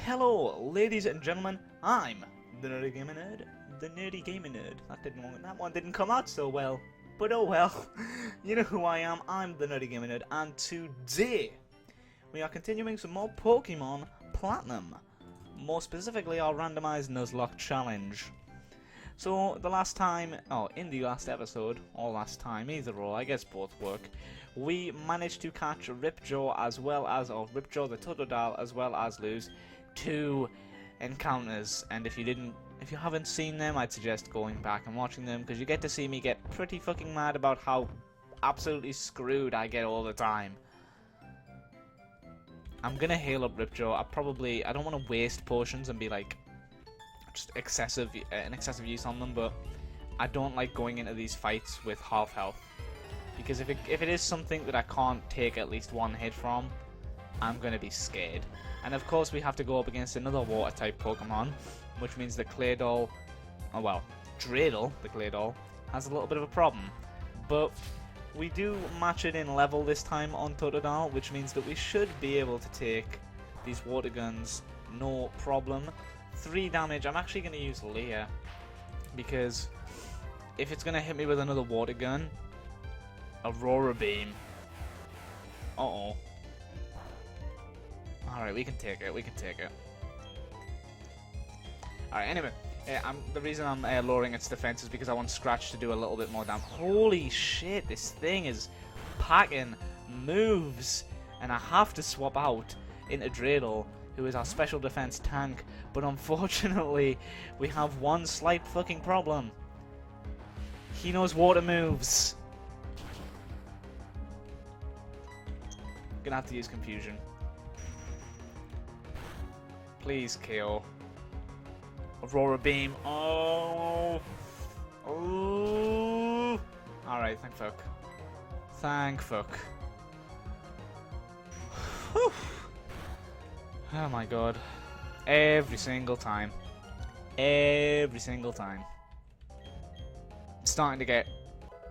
Hello, ladies and gentlemen. I'm the NerdyGamerNerd. The NerdyGamerNerd. That one didn't come out so well, but oh well. You know who I am. I'm the NerdyGamerNerd, and today we are continuing some more Pokemon Platinum. More specifically, our randomized Nuzlocke challenge. So in the last episode, or last time, either or, I guess both work, we managed to catch Ripjaw Ripjaw the Totodile, as well as lose 2 encounters. And if you haven't seen them, I'd suggest going back and watching them, because you get to see me get pretty fucking mad about how absolutely screwed I get all the time. I'm gonna heal up Ripjaw. I don't want to waste potions and be like just excessive use on them, but I don't like going into these fights with half health, because if it is something that I can't take at least one hit from, I'm gonna be scared. And of course we have to go up against another water type Pokemon, which means the Dreidel, the Claydol, has a little bit of a problem. But we do match it in level this time on Totodile, which means that we should be able to take these water guns no problem. 3 damage. I'm actually going to use Leer, because if it's going to hit me with another water gun, Aurora Beam. Uh-oh. Alright, we can take it. Alright, anyway. The reason I'm lowering its defense is because I want Scratch to do a little bit more damage. Holy shit, this thing is packing moves. And I have to swap out into Dreidel, who is our special defense tank. But unfortunately, we have one slight fucking problem. He knows water moves. Gonna have to use Confusion. Please kill. Aurora Beam. Oh. Alright, thank fuck. Thank fuck. Whew. Oh my god. Every single time. I'm starting to get...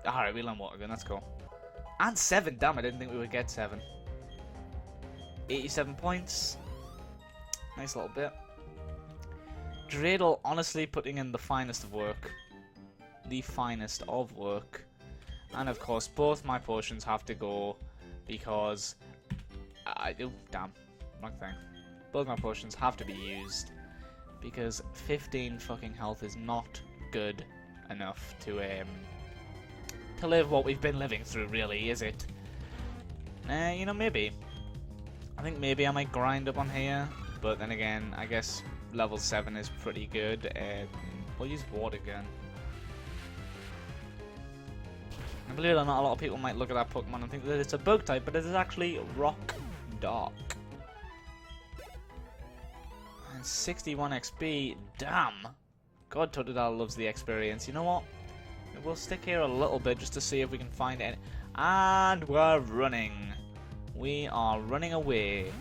Alright, we learn water gun, that's cool. And 7, damn, I didn't think we would get 7. 87 points. Nice little bit. Dreidel honestly putting in the finest of work. And of course, both my potions have to go, because... damn. Wrong thing. Both my potions have to be used, because 15 fucking health is not good enough to live what we've been living through, really, is it? You know, maybe. I think maybe I might grind up on here, but then again, I guess level 7 is pretty good. We'll use Water Gun. And believe it or not, a lot of people might look at that Pokemon and think that it's a bug type, but it is actually Rock Dark. And 61 XP, damn! God, Totodile loves the experience. You know what? We'll stick here a little bit just to see if we can find any. And we're running. We are running away.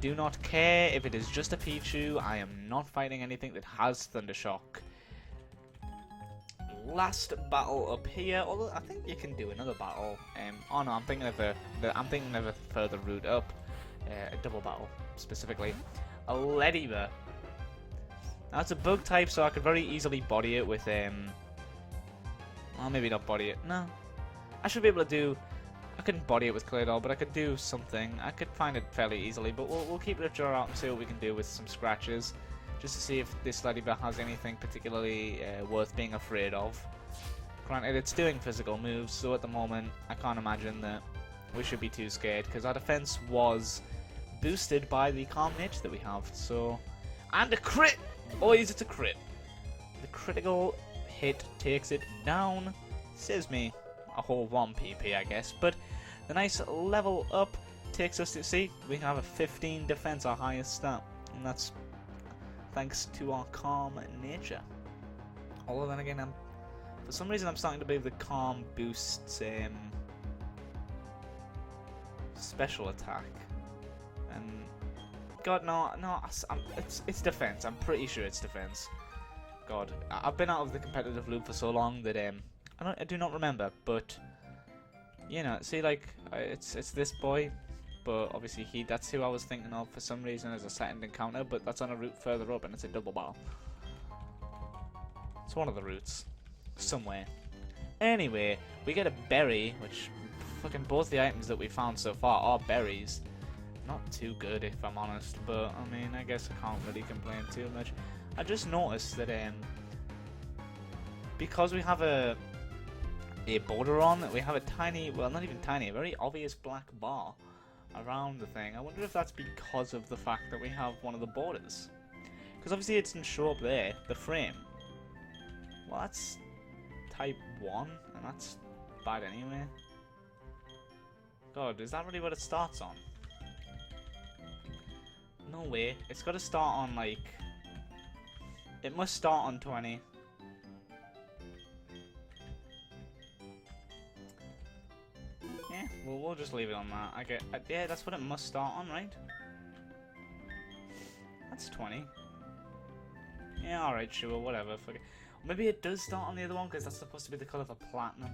Do not care if it is just a Pichu. I am not fighting anything that has Thunder Shock. Last battle up here. Although I think you can do another battle. Oh no, I'm thinking of a further route up. A double battle specifically. A Lediva. Now it's a bug type, so I could very easily body it with well, maybe not body it. No, I should be able to do. I couldn't body it with Claydol, but I could do something. I could find it fairly easily, but we'll keep Ripjaw out and see what we can do with some scratches, just to see if this Lediva has anything particularly worth being afraid of. Granted, it's doing physical moves, so at the moment I can't imagine that we should be too scared, because our defense was boosted by the calm nature that we have. So, and a crit! Boys, it's a crit. The critical hit takes it down. Saves me a whole 1 PP, I guess, but the nice level up takes us to, see, we have a 15 defense, our highest stat, and that's thanks to our calm nature. Although then again, for some reason I'm starting to believe the calm boosts special attack, and God, no, it's defense. I'm pretty sure it's defense. God, I've been out of the competitive loop for so long that I do not remember, but you know, see, like it's this boy, but obviously that's who I was thinking of for some reason as a second encounter, but that's on a route further up and it's a double battle. It's one of the routes. Somewhere. Anyway, we get a berry, which fucking both the items that we found so far are berries. Not too good if I'm honest, but I mean, I guess I can't really complain too much. I just noticed that because we have a border on, that we have a tiny, well not even tiny, a very obvious black bar around the thing. I wonder if that's because of the fact that we have one of the borders. Because obviously it doesn't show up there, the frame. Well, that's type 1, and that's bad anyway. God, is that really what it starts on? No way. It's got to start on, like... It must start on 20. Yeah, well, we'll just leave it on that. Yeah, that's what it must start on, right? That's 20. Yeah, alright, sure, whatever. Fuck it. Maybe it does start on the other one, because that's supposed to be the colour for platinum.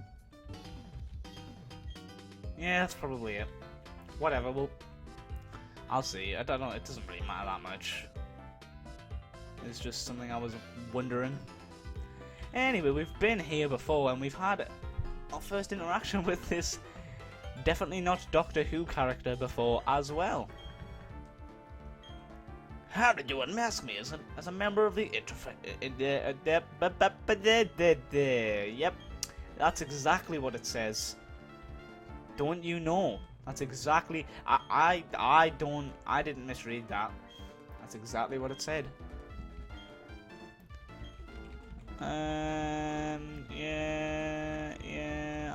Yeah, that's probably it. Whatever, well... I'll see. I don't know, it doesn't really matter that much. It's just something I was wondering. Anyway, we've been here before, and we've had our first interaction with this definitely not Doctor Who character before as well. How did you unmask me as a member of the Yep, that's exactly what it says. Don't you know? That's exactly. I didn't misread that. That's exactly what it said. Yeah.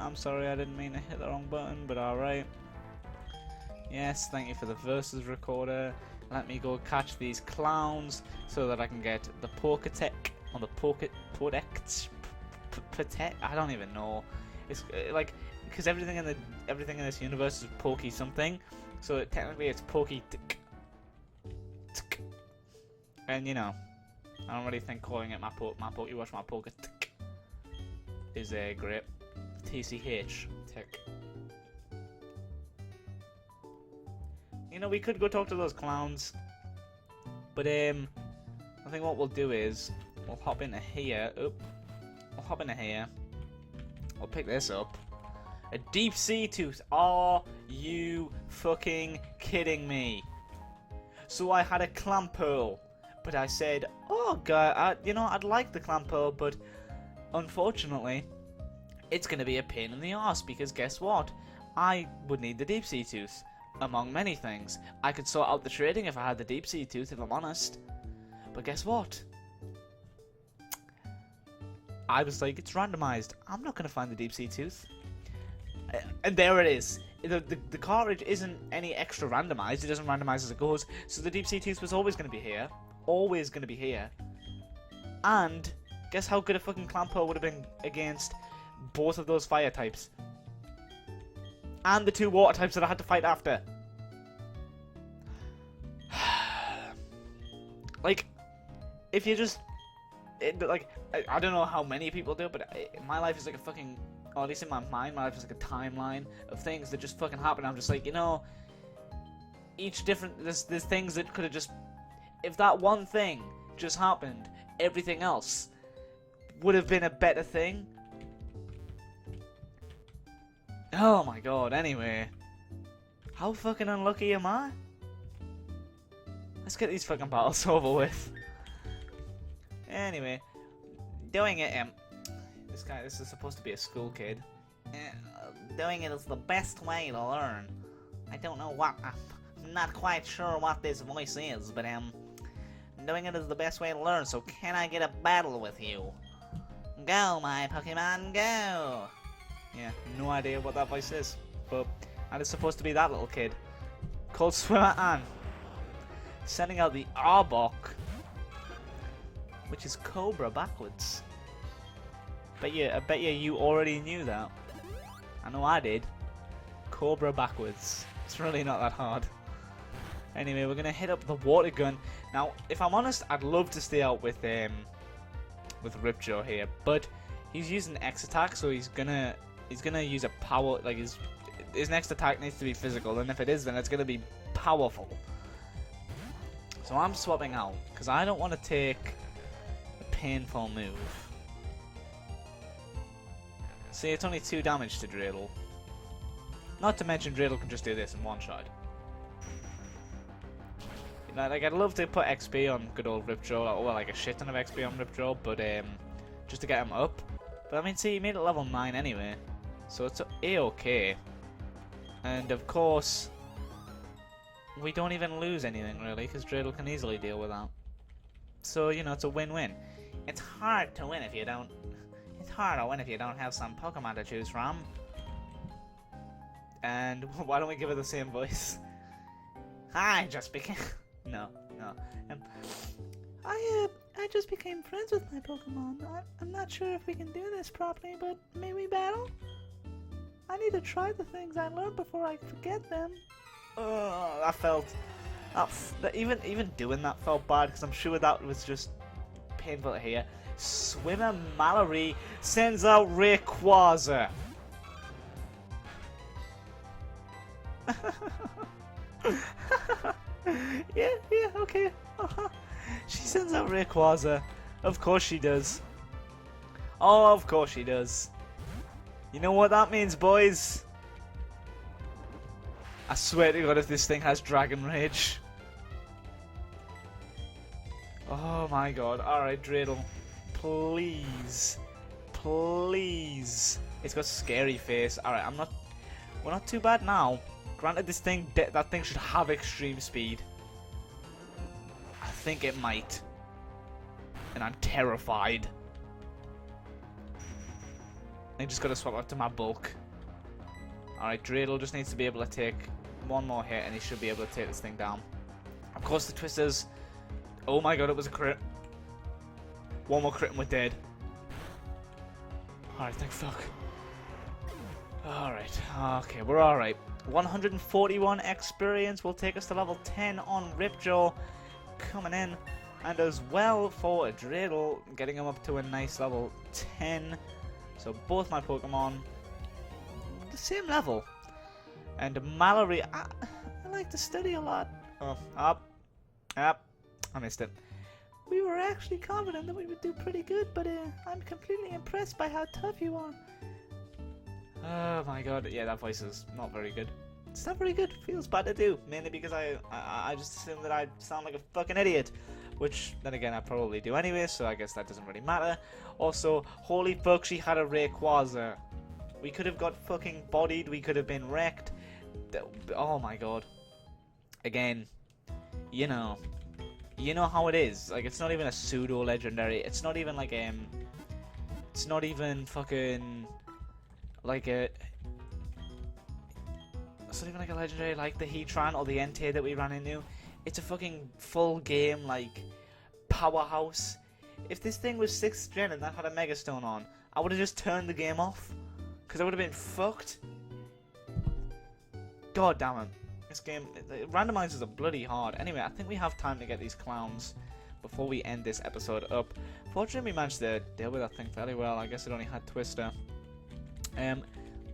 I'm sorry, I didn't mean to hit the wrong button, but alright. Yes, thank you for the versus recorder. Let me go catch these clowns so that I can get the Poketech or the Pokedex. I don't even know. It's like because everything in this universe is Pokey something, so technically it's Pokey. And you know, I don't really think calling it my Pokewatch, my Poketek is great. TCH tech. You know, we could go talk to those clowns, but I think what we'll do is we'll hop into here. We'll hop into here. We'll pick this up. A deep sea tooth. Are you fucking kidding me? So I had a clam pearl, but I said, oh god, you know, I'd like the clam pearl, but unfortunately, it's gonna be a pain in the arse because guess what? I would need the deep sea tooth. Among many things. I could sort out the trading if I had the deep sea tooth, if I'm honest. But guess what? I was like, it's randomized. I'm not going to find the deep sea tooth. And there it is. The cartridge isn't any extra randomized. It doesn't randomize as it goes. So the deep sea tooth was always going to be here. Always going to be here. And guess how good a fucking Clampo would have been against both of those fire types. And the two water types that I had to fight after. Like, if you just... I don't know how many people do it, but my life is like a fucking... Or at least in my mind, my life is like a timeline of things that just fucking happen. I'm just like, you know... Each different... There's things that could have just... If that one thing just happened, everything else would have been a better thing. Oh my god, anyway. How fucking unlucky am I? Let's get these fucking battles over with. Anyway, doing it, this is supposed to be a school kid. Doing it is the best way to learn. I don't know what, I'm not quite sure what this voice is, but doing it is the best way to learn, so can I get a battle with you? Go, my Pokemon, go! Yeah, no idea what that voice is, but that is supposed to be that little kid called Swimmer Ann, sending out the Arbok, which is Cobra backwards. I bet you already knew that. I know I did. Cobra backwards. It's really not that hard. Anyway, we're gonna hit up the water gun. Now, if I'm honest, I'd love to stay out with Ripjaw here, but he's using X attack, so he's gonna use a power, like his next attack needs to be physical, and if it is, then it's going to be powerful. So I'm swapping out, because I don't want to take a painful move. See, it's only 2 damage to Dreidel. Not to mention Dreidel can just do this in one shot. You know, like, I'd love to put XP on good old Ripjaw, or like a shit ton of XP on Ripjaw, but just to get him up. But I mean, see, he made it level 9 anyway, so it's a-okay. And of course, we don't even lose anything really, because Dreidel can easily deal with that. So, you know, it's a win-win. It's hard to win if you don't... It's hard to win if you don't have some Pokemon to choose from. And why don't we give her the same voice? I just became... No. I just became friends with my Pokemon. I'm not sure if we can do this properly, but may we battle? I need to try the things I learned before I forget them. I felt... even doing that felt bad, because I'm sure that was just painful to hear. Swimmer Mallory sends out Rayquaza. yeah, okay. She sends out Rayquaza. Of course she does. Oh, of course she does. You know what that means, boys? I swear to God, if this thing has Dragon Rage. Oh my God. Alright, Dreidel. Please. Please. It's got scary face. Alright, we're not too bad now. Granted, this thing, that thing should have extreme speed. I think it might. And I'm terrified. I just gotta swap out to my bulk. Alright, Dreidel just needs to be able to take one more hit and he should be able to take this thing down. Of course, the Twisters. Oh my God, it was a crit. One more crit and we're dead. Alright, thank fuck. Alright, okay, we're alright. 141 experience will take us to level 10 on Ripjaw. Coming in. And as well for a Dreidel, getting him up to a nice level 10. So both my Pokemon, the same level. And Mallory, I like to study a lot. Oh, up. I missed it. We were actually confident that we would do pretty good, but I'm completely impressed by how tough you are. Oh my God, yeah, that voice is not very good. It's not very good. Feels bad to do, mainly because I just assume that I sound like a fucking idiot. Which, then again, I probably do anyway, so I guess that doesn't really matter. Also, holy fuck, she had a Rayquaza. We could have got fucking bodied, we could have been wrecked. Oh my God. Again, you know how it is. Like, it's not even a pseudo-legendary. It's not even like, it's not even fucking, like it's not even like a legendary like the Heatran or the Entei that we ran into. It's a fucking full game, like, powerhouse. If this thing was 6th gen and that had a Mega Stone on, I would have just turned the game off. Because I would have been fucked. God damn it. This game, randomizers are bloody hard. Anyway, I think we have time to get these clowns before we end this episode up. Fortunately, we managed to deal with that thing fairly well. I guess it only had Twister.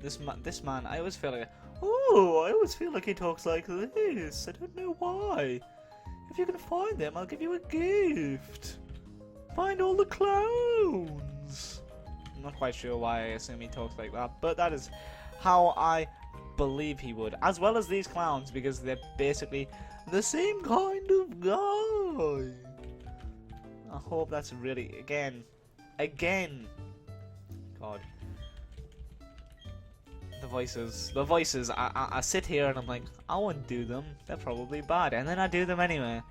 This man, I always feel like... Oh, I always feel like he talks like this. I don't know why. If you can find them, I'll give you a gift. Find all the clowns. I'm not quite sure why I assume he talks like that, but that is how I believe he would. As well as these clowns, because they're basically the same kind of guy. I hope that's really... Again. God. The voices, I sit here and I'm like, I wouldn't do them, they're probably bad, and then I do them anyway.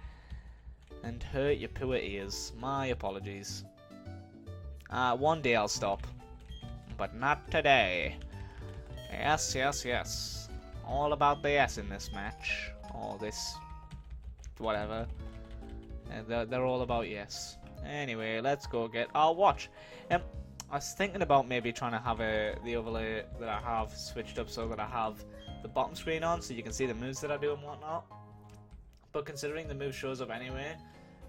And hurt your poor ears, my apologies. One day I'll stop, but not today. Yes, all about the S in this match, or this, whatever. And they're all about yes. Anyway, let's go get our watch. I was thinking about maybe trying to have the overlay that I have switched up so that I have the bottom screen on so you can see the moves that I do and whatnot. But considering the move shows up anyway,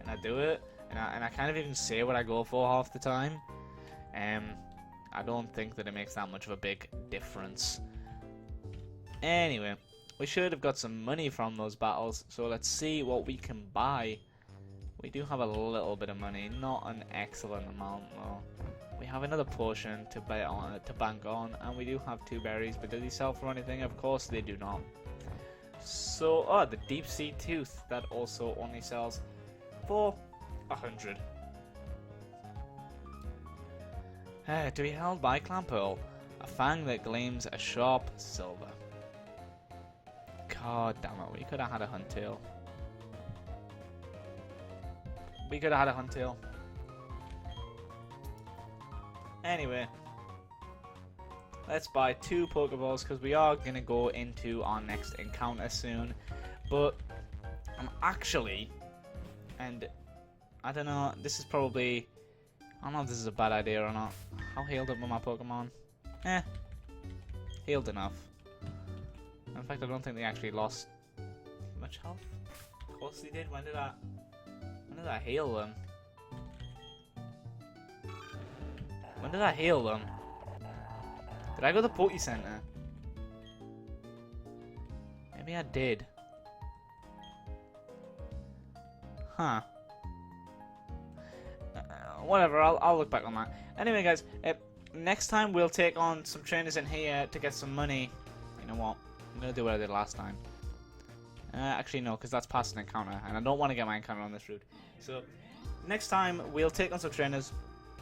and I do it, and I kind of even say what I go for half the time, I don't think that it makes that much of a big difference. Anyway, we should have got some money from those battles, so let's see what we can buy. We do have a little bit of money, not an excellent amount though. We have another potion to bet on, to bank on, and we do have 2 berries, but do they sell for anything? Of course they do not. So, oh, the deep sea tooth, that also only sells for 100. To be held by clan pearl, a fang that gleams a sharp silver. God damn it, we could have had a hunt tail. We could have had a hunt tail. Anyway, let's buy 2 Pokeballs because we are going to go into our next encounter soon. But I'm actually, and I don't know, this is probably, I don't know if this is a bad idea or not. How healed up are my Pokemon? Healed enough. In fact, I don't think they actually lost much health. Of course they did. When did I heal them? When did I heal them? Did I go to the Poke Center? Maybe I did. Huh. Whatever, I'll look back on that. Anyway, guys, next time we'll take on some trainers in here to get some money. You know what? I'm going to do what I did last time. Actually, no, because that's past an encounter, and I don't want to get my encounter on this route. So, next time we'll take on some trainers,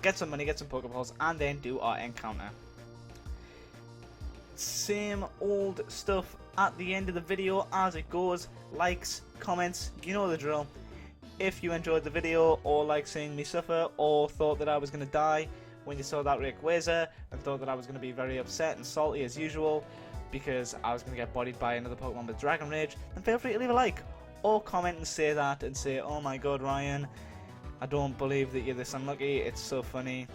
get some money, get some Pokeballs, and then do our encounter. Same old stuff at the end of the video as it goes. Likes, comments, you know the drill. If you enjoyed the video, or like seeing me suffer, or thought that I was going to die when you saw that Rayquaza, and thought that I was going to be very upset and salty as usual, because I was going to get bodied by another Pokemon with Dragon Rage, then feel free to leave a like, or comment and say that, and say, oh my god Ryan, I don't believe that you're this unlucky, it's so funny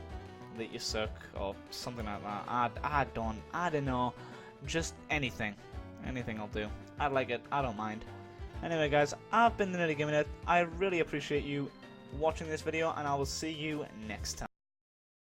that you suck, or something like that. I don't know, just anything will do. I like it, I don't mind. Anyway guys, I've been the NerdyGamerNerd. I really appreciate you watching this video, and I will see you next time.